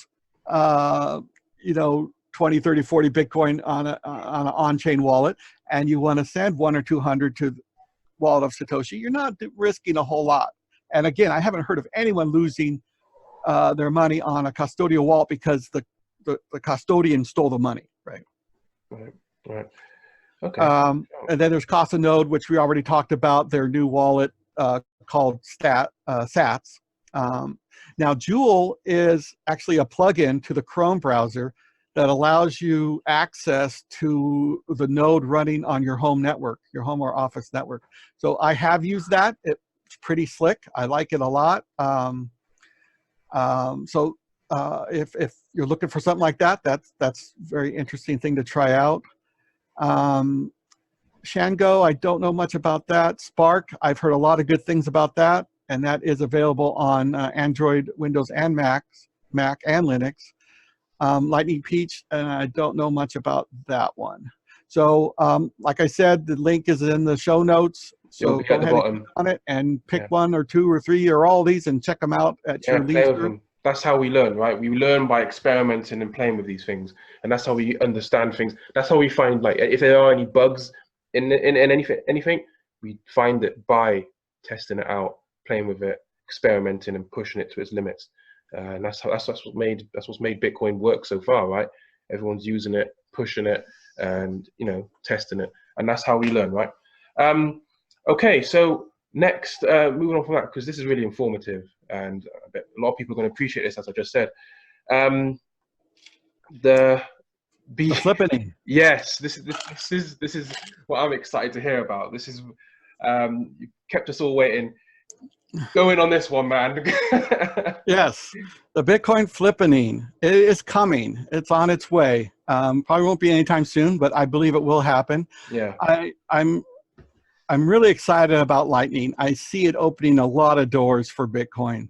you know, 20, 30, 40 Bitcoin on an on-chain wallet, and you want to send 100 or 200 to the wallet of Satoshi, you're not risking a whole lot. And again, I haven't heard of anyone losing their money on a custodial wallet because the custodian stole the money, right? Right. Okay. And then there's Casa Node, which we already talked about, their new wallet called Sats. Now, Joule is actually a plugin to the Chrome browser that allows you access to the node running on your home network, your home or office network. So I have used that. It's pretty slick. I like it a lot. So if you're looking for something like that, that's a very interesting thing to try out. Shango, I don't know much about that. Spark, I've heard a lot of good things about that, and that is available on Android, Windows, and Mac and Linux. Lightning Peach, and I don't know much about that one. So, like I said, the link is in the show notes. So go ahead and click on it and pick one or two or three or all these and check them out at your leisure. That's how we learn, right? We learn by experimenting and playing with these things, and that's how we understand things. That's how we find, like, if there are any bugs in anything, we find it by testing it out, playing with it, experimenting, and pushing it to its limits. And that's what's made Bitcoin work so far, right? Everyone's using it, pushing it, and, you know, testing it, and that's how we learn, right? Okay, so next, moving on from that, because this is really informative, and I bet a lot of people are going to appreciate this, as I just said. The flippening. Yes, this is what I'm excited to hear about. This is you kept us all waiting. Going on this one, man. Yes, the Bitcoin flippening, it is coming. It's on its way. Probably won't be anytime soon, but I believe it will happen. Yeah. I'm really excited about Lightning. I see it opening a lot of doors for Bitcoin,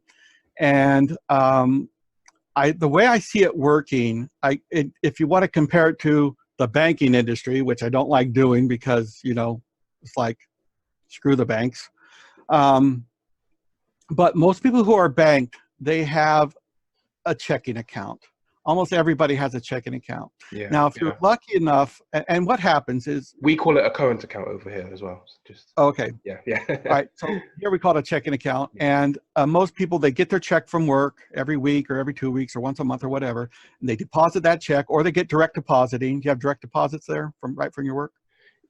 and the way I see it working, if you want to compare it to the banking industry, which I don't like doing because, you know, it's like, screw the banks. But most people who are banked, they have a checking account. Almost everybody has a checking account. Yeah, now, if you're lucky enough, and what happens is... We call it a current account over here as well. Just okay. Yeah. All right, so here we call it a checking account. And most people, they get their check from work every week or every 2 weeks or once a month or whatever, and they deposit that check, or they get direct depositing. Do you have direct deposits there right from your work?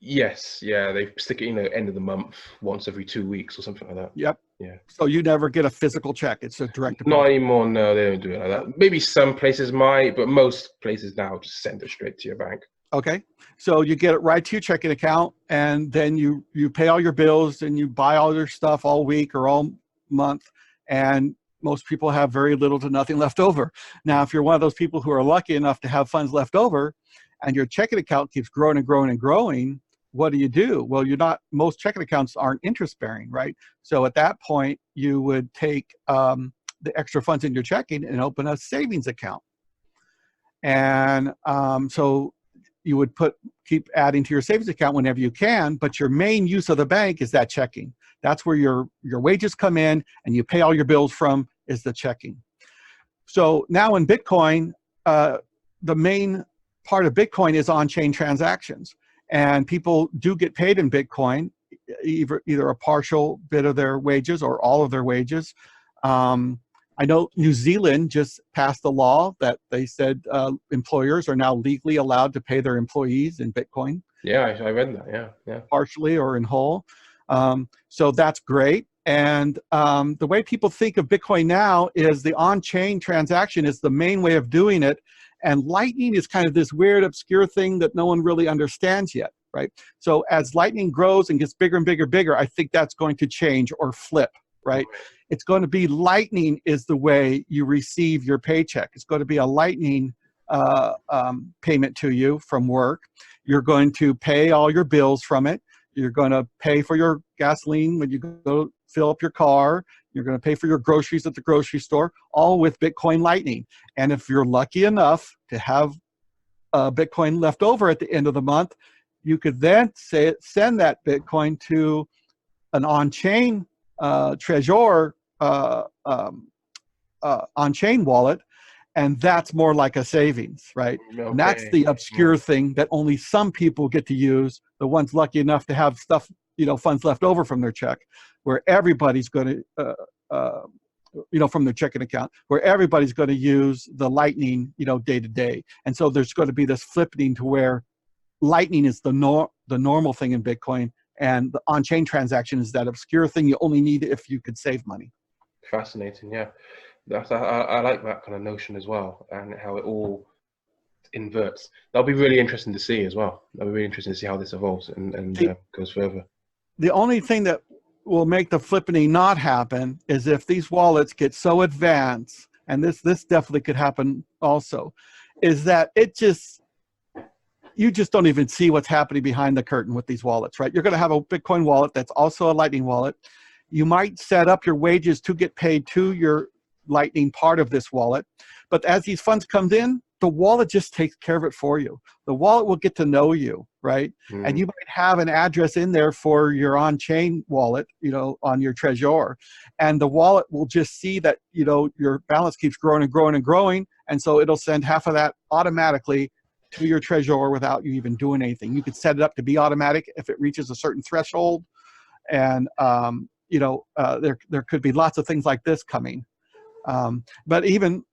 Yes, yeah, they stick it in the end of the month, once every 2 weeks or something like that. Yep. Yeah. So you never get a physical check; it's a direct deposit. Not anymore. No, they don't do it like that. Maybe some places might, but most places now just send it straight to your bank. Okay, so you get it right to your checking account, and then you pay all your bills and you buy all your stuff all week or all month, and most people have very little to nothing left over. Now, if you're one of those people who are lucky enough to have funds left over, and your checking account keeps growing and growing and growing, what do? Well, most checking accounts aren't interest bearing, right? So at that point, you would take the extra funds in your checking and open a savings account. And so you would keep adding to your savings account whenever you can, but your main use of the bank is that checking. That's where your wages come in and you pay all your bills from, is the checking. So now in Bitcoin, the main part of Bitcoin is on-chain transactions. And people do get paid in Bitcoin, either a partial bit of their wages or all of their wages. I know New Zealand just passed a law that they said employers are now legally allowed to pay their employees in Bitcoin. Yeah, I read that. Yeah. Partially or in whole. So that's great. And the way people think of Bitcoin now is the on-chain transaction is the main way of doing it. And Lightning is kind of this weird, obscure thing that no one really understands yet, right? So as Lightning grows and gets bigger and bigger, I think that's going to change or flip, right? It's going to be Lightning is the way you receive your paycheck. It's going to be a Lightning payment to you from work. You're going to pay all your bills from it. You're going to pay for your gasoline when you go fill up your car. You're going to pay for your groceries at the grocery store, all with Bitcoin Lightning. And if you're lucky enough to have Bitcoin left over at the end of the month, you could then send that Bitcoin to an on-chain Trezor on-chain wallet, and that's more like a savings, right? Okay. And that's the obscure thing that only some people get to use, the ones lucky enough to have stuff, funds left over from their check, where everybody's going to, from their checking account, where everybody's going to use the Lightning, day to day. And so there's going to be this flipping to where Lightning is the normal thing in Bitcoin, and the on-chain transaction is that obscure thing you only need if you could save money. Fascinating, yeah. I like that kind of notion as well, and how it all inverts. That'll be really interesting to see as well. That'll be really interesting to see how this evolves and goes further. The only thing that will make the flippening not happen is if these wallets get so advanced, and this definitely could happen also, is that you just don't even see what's happening behind the curtain with these wallets, right? You're going to have a Bitcoin wallet that's also a Lightning wallet. You might set up your wages to get paid to your Lightning part of this wallet, but as these funds come in, the wallet just takes care of it for you. The wallet will get to know you, right? And you might have an address in there for your on-chain wallet, on your Trezor, and the wallet will just see that, your balance keeps growing and growing and growing, and so it'll send half of that automatically to your Trezor without you even doing anything. You could set it up to be automatic if it reaches a certain threshold, and there could be lots of things like this coming. But even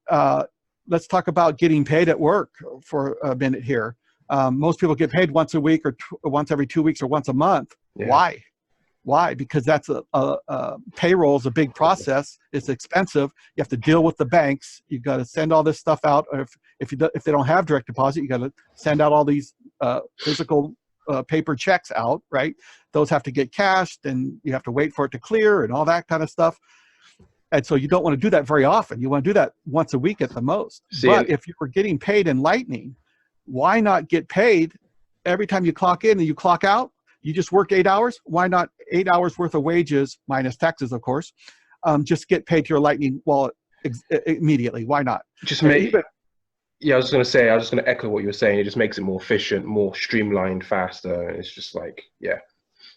let's talk about getting paid at work for a minute here. Most people get paid once a week or once every 2 weeks or once a month. Yeah. Why? Because that's payroll is a big process. It's expensive. You have to deal with the banks. You've got to send all this stuff out. Or if they don't have direct deposit, you got to send out all these physical paper checks out, right? Those have to get cashed, and you have to wait for it to clear and all that kind of stuff. And so you don't want to do that very often. You want to do that once a week at the most. But if you were getting paid in Lightning, why not get paid every time you clock in and you clock out? You just work 8 hours. Why not 8 hours worth of wages, minus taxes, of course, just get paid to your Lightning wallet immediately? Why not? Yeah, I was going to echo what you were saying. It just makes it more efficient, more streamlined, faster. It's just like, yeah.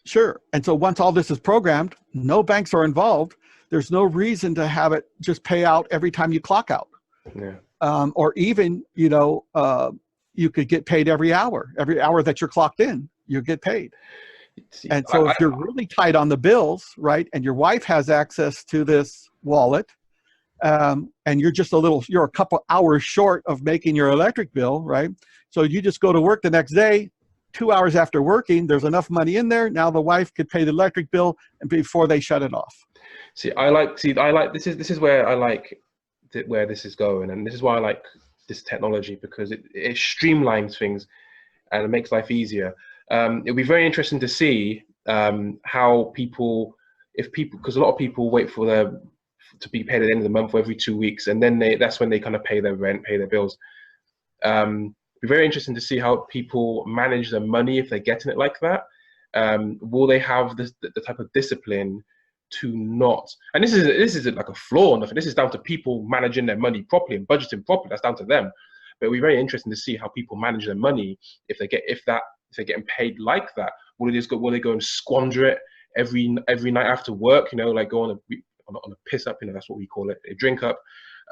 Sure. And so once all this is programmed, no banks are involved. There's no reason to have it just pay out every time you clock out. Yeah. Or even, you could get paid every hour that you're clocked in, you get paid. And so if you're really tight on the bills, right, and your wife has access to this wallet, and you're a couple hours short of making your electric bill, right? So you just go to work the next day, 2 hours after working, there's enough money in there. Now the wife could pay the electric bill and before they shut it off. I like this is where I like where this is going, and this is why I like this technology, because it streamlines things and it makes life easier. It'll be very interesting to see how because a lot of people wait for to be paid at the end of the month or every 2 weeks, and then that's when they kind of pay their rent, pay their bills. Be very interesting to see how people manage their money if they're getting it like that. Will they have the type of discipline to not? And this isn't like a flaw or nothing. This is down to people managing their money properly and budgeting properly. That's down to them. But it'll be very interesting to see how people manage their money if they're getting paid like that. Will they go and squander it every night after work? Like go on a piss up. That's what we call it, a drink up.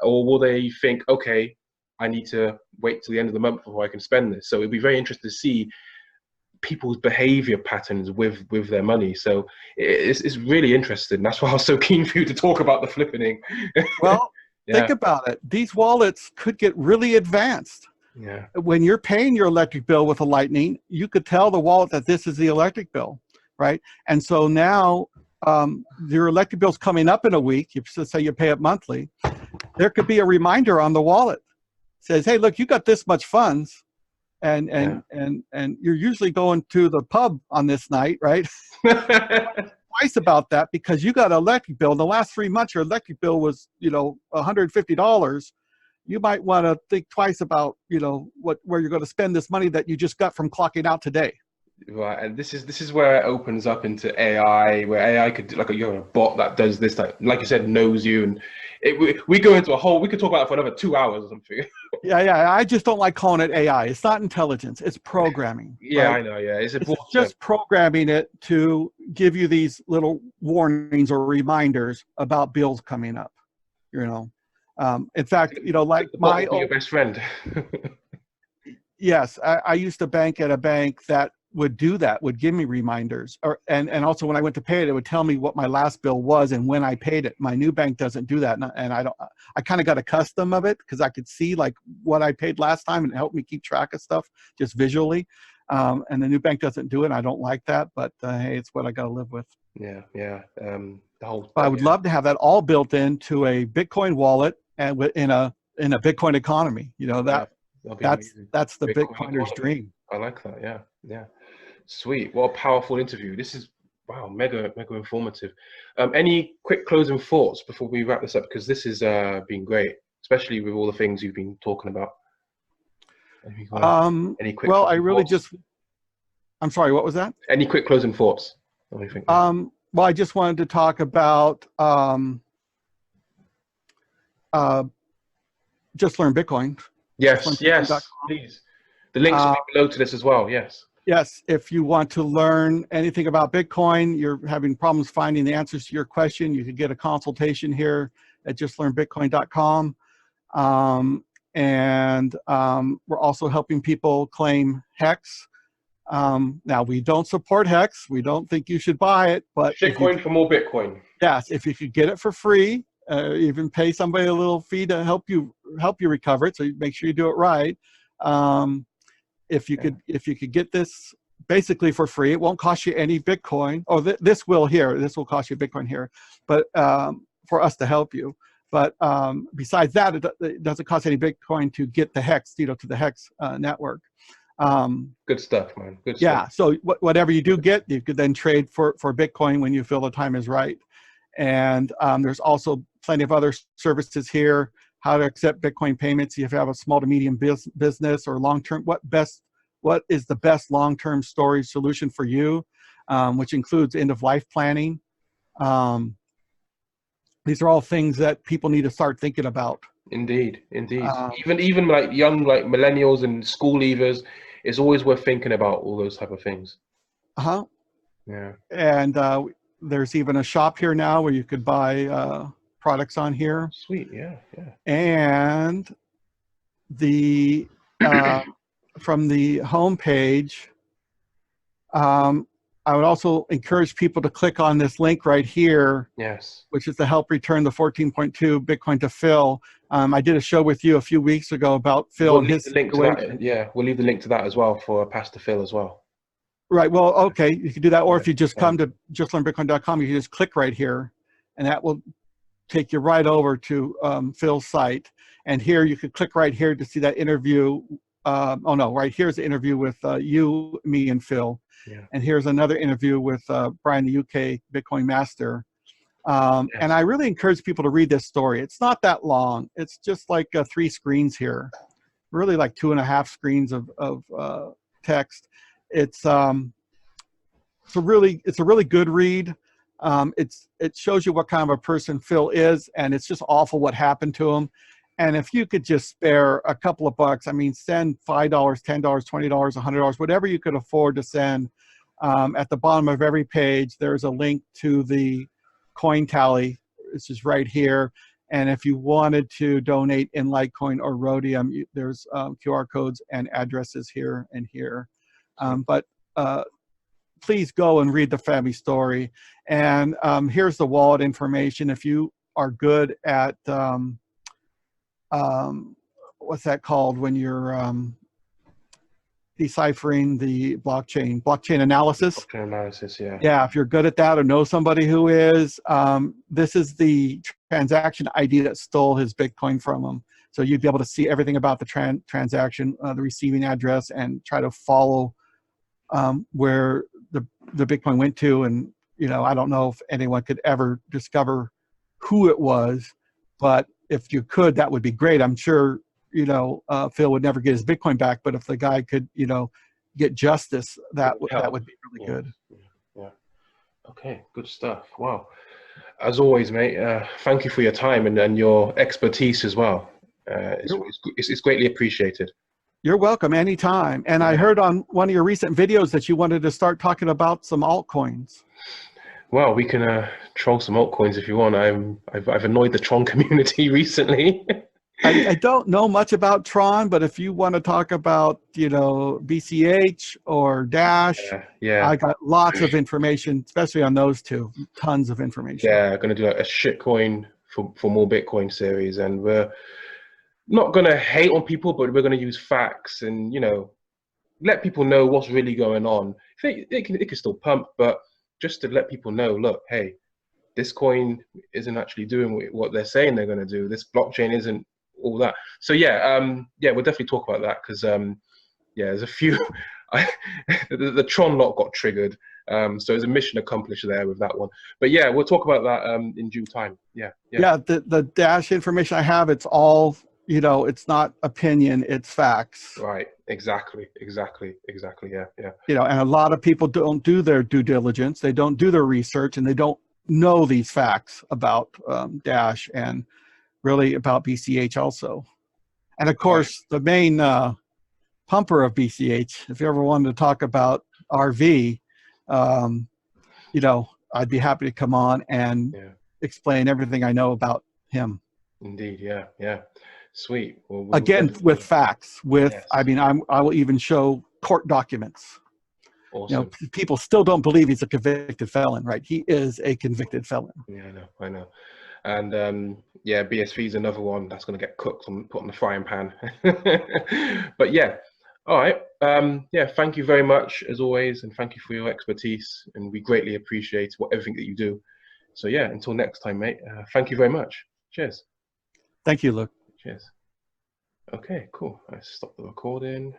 Or will they think, okay, I need to wait till the end of the month before I can spend this? So it'd be very interesting to see people's behavior patterns with their money. So it's really interesting. That's why I was so keen for you to talk about the flippening. Well, think Yeah. about it. These wallets could get really advanced. Yeah. When you're paying your electric bill with a Lightning, you could tell the wallet that this is the electric bill, right? And so now your electric bill's coming up in a week. If say you pay it monthly, there could be a reminder on the wallet. It says, hey, look, you got this much funds, and you're usually going to the pub on this night, right? Twice about that because you got an electric bill. In the last 3 months, your electric bill was, $150. You might want to think twice about, where you're going to spend this money that you just got from clocking out today. Right, and this is where it opens up into AI, where AI could do, like you have a bot that does this, like you said, knows you, and we go into we could talk about it for another 2 hours or something. Yeah. I just don't like calling it AI. It's not intelligence. It's programming. Yeah, right? I know. Yeah, it's just programming it to give you these little warnings or reminders about bills coming up. In fact, like my your best friend. Yes, I used to bank at a bank that would do that, would give me reminders, and also when I went to pay it, it would tell me what my last bill was and when I paid it. My new bank doesn't do that, and I kind of got accustomed of it because I could see like what I paid last time and it helped me keep track of stuff just visually. And the new bank doesn't do it. And I don't like that, but hey, it's what I got to live with. Yeah. I would love to have that all built into a Bitcoin wallet and in a Bitcoin economy. That's the Bitcoiner's dream. I like that. Yeah. Sweet. What a powerful interview. This is, wow, mega informative. Any quick closing thoughts before we wrap this up? Because this has been great, especially with all the things you've been talking about. Any quick well, I really thoughts? I'm sorry, what was that? Any quick closing thoughts? Well, I just wanted to talk about Just Learn Bitcoin. Yes, please. The links will be below to this as well, yes. Yes, if you want to learn anything about Bitcoin, you're having problems finding the answers to your question, you could get a consultation here at justlearnbitcoin.com. We're also helping people claim Hex. Now, we don't support Hex. We don't think you should buy it, but Bitcoin for more Bitcoin. Yes, if you could get it for free, even pay somebody a little fee to help you recover it, so you make sure you do it right. If you could get this basically for free, it won't cost you any Bitcoin. Oh, this will cost you Bitcoin here, but for us to help you. But besides that, it doesn't cost any Bitcoin to get the Hex, to the Hex network. Good stuff, man. Good stuff. Yeah. So whatever you do get, you could then trade for Bitcoin when you feel the time is right. And there's also plenty of other services here. How to accept Bitcoin payments if you have a small to medium business or long-term. What is the best long-term storage solution for you, which includes end-of-life planning. These are all things that people need to start thinking about. Indeed. Even like young millennials and school leavers, it's always worth thinking about all those type of things. Yeah. And there's even a shop here now where you could buy products on here. Sweet, yeah. And the from the home page, I would also encourage people to click on this link right here. Yes. Which is to help return the 14.2 Bitcoin to Phil. I did a show with you a few weeks ago about Phil and his link to that. Yeah, we'll leave the link to that as well for Pastor Phil as well. Right. Well, okay, you can do that, or if you just come to justlearnbitcoin.com, you can just click right here, and that will take you right over to Phil's site. And here you could click right here to see that interview. Right here's the interview with you, me, and Phil. Yeah. And here's another interview with Brian, the UK Bitcoin master. Yes. And I really encourage people to read this story. It's not that long. It's just like 3 screens here, really like 2.5 screens of text. It's a really good read. It shows you what kind of a person Phil is, and it's just awful what happened to him. And if you could just spare a couple of bucks, I mean, send $5, $10, $20, $100, whatever you could afford to send. At the bottom of every page, there's a link to the coin tally. This is right here. And if you wanted to donate in Litecoin or Rhodium, there's QR codes and addresses here and here. But please go and read the family story. And here's the wallet information. If you are good at what's that called when you're deciphering the blockchain analysis. Blockchain analysis, yeah. Yeah, if you're good at that or know somebody who is, this is the transaction ID that stole his Bitcoin from him. So you'd be able to see everything about the transaction, the receiving address, and try to follow where the Bitcoin went to. And, you know, I don't know if anyone could ever discover who it was, but if you could, that would be great. I'm sure, you know, Phil would never get his Bitcoin back, but if the guy could, you know, get justice, that would be really good. Yeah. Okay, good stuff. Wow. As always, mate, thank you for your time and your expertise as well. It's greatly appreciated. You're welcome anytime. And I heard on one of your recent videos that you wanted to start talking about some altcoins. Well, we can troll some altcoins if you want. I've annoyed the Tron community recently. I don't know much about Tron, but if you want to talk about, you know, BCH or Dash, yeah, I got lots of information, especially on those two. Tons of information. Yeah, I'm gonna do a shitcoin for more Bitcoin series, and we're not gonna hate on people, but we're gonna use facts and, you know, let people know what's really going on. It can still pump, but just to let people know, look, hey, this coin isn't actually doing what they're saying they're gonna do. This blockchain isn't all that. So yeah, we'll definitely talk about that because yeah, there's a few. The Tron lot got triggered, so there's a mission accomplished there with that one. But yeah, we'll talk about that in due time. Yeah. The Dash information I have, it's all, you know, it's not opinion, it's facts. Right. Exactly. Yeah. You know, and a lot of people don't do their due diligence. They don't do their research, and they don't know these facts about Dash and really about BCH also. And of course, the main pumper of BCH, if you ever wanted to talk about RV, you know, I'd be happy to come on and explain everything I know about him. Indeed, yeah. Sweet. Well, again, with facts, I mean, I will even show court documents. Awesome. You know, people still don't believe he's a convicted felon, right? He is a convicted felon. Yeah, I know. And yeah, BSV is another one that's going to get cooked and put on the frying pan. But yeah, all right. Yeah, thank you very much as always, and thank you for your expertise, and we greatly appreciate everything that you do. So yeah, until next time, mate. Thank you very much. Cheers. Thank you, Luke. Cheers. Okay, cool. I stop the recording.